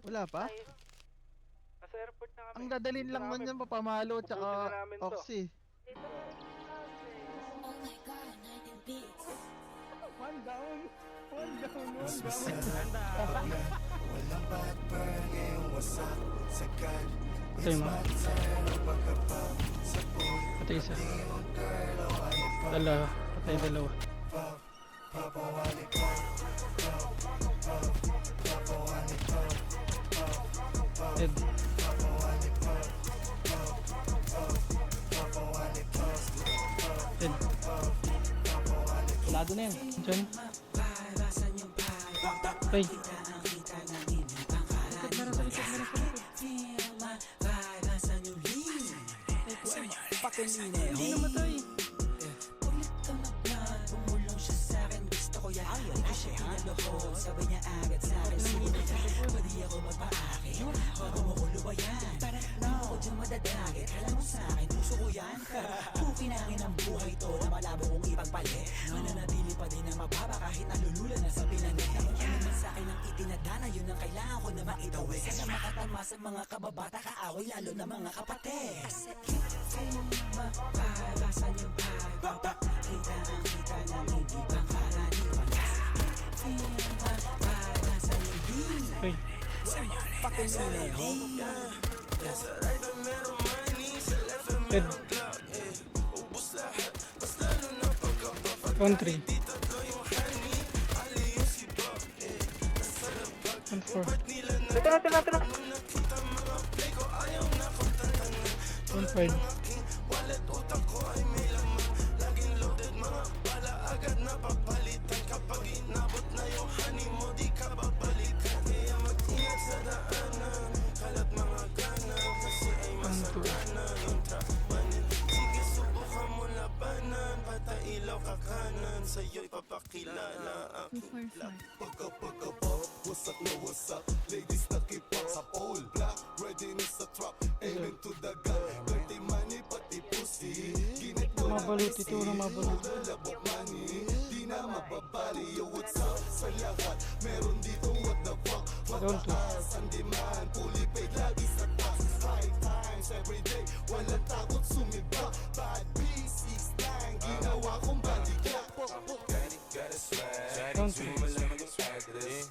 Wala pa? Nasa airport na kami. Ang dadalhin lang man yan, papamalo at saka Pupusin na namin to. Oxy. One down. One down. One down. Walang backburn ngayong wasak sagad. Patay mo. Patay isa. Dalawa. Patay dalawa. Dead. Dead. Lado na yan. Diyan. Ay. Hindi namatay. Pukinangin ang buhay to na malabo kong ipagpalit. Mananatili pa din na mababa kahit nalulula na sa pinanay. Ano man sa akin ang itinadana, yun ang kailangan ko na maitawid. Sana makatama sa mga kababata kaaway, lalo na mga kapatid. Mapalasan yung pagpapa. Kita ang kita ng hindi pang karaniwan. Mapalasan yung din. Ay. Dead. Country. 1-4. Tira. 1-5. Ilaw kakanan, sa'yo'y papakilala aking black. Pagka-pagka-pop, wasak na wasak. Ladies na kipak sa pole. Black, readiness sa trap. Aiming to the gun. Dirty money, pati pussy. Ginit ko na Mabalut ito na mabalut. labok money. Di na mababali. Yo, what's up sa lahat? Meron dito, what the fuck? Mataas ang demand. Fully paid, lagi sa tax. High times, everyday. Walang takot sumibak. Bad B6 lang. Ginawa kong baligya. Got a swag. Country. Malaman yung swag this.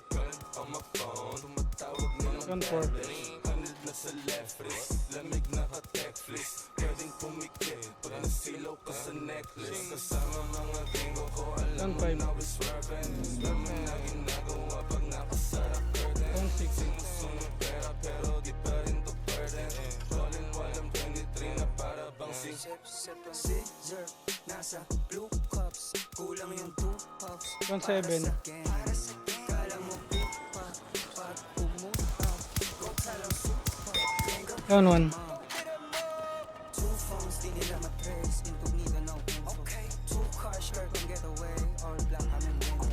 On my phone, tumatawag nilang 1-4. handed na sa left wrist. Lamig na ka-Netflix. Pwedeng pumikit pag nasilaw ka sa necklace. Kasama mga gringo ko, alam mo 1-5. na we're swerving. Laman na ginagawa pag nakasara curtain. 1-6. Sinusunod pera pero di pa rin to burden. Rolling while I'm 23 na para bang Scissor, nasa blue cups. Kulang yung 2 puffs. 1-7. Para sa kala mo pupa. Pag pumupa Go talang supa. Down 1. Two phones, di nila matrace. Incognito, no info. Okay. 2 cars, skirt on getaway. All black, I'm in window.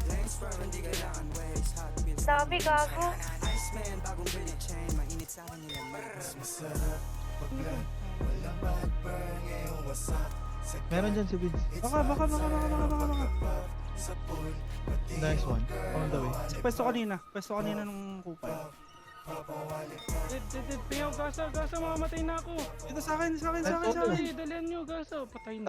Lanes firm, hindi kailangan waste. Hot wheels. Sabi gago. Iceman, bagong binit chain. Mainit sa akin nila mas masarap paglan. Walang backburn ngayong wasak. Meron dyan si Vince. Baka. Nice one. On the way. Sa pwesto kanina nung kupal. Dead. Payaw, gasa, mamamatay na ako. Ito sa akin. Dalihan nyo, gasa. Patay na.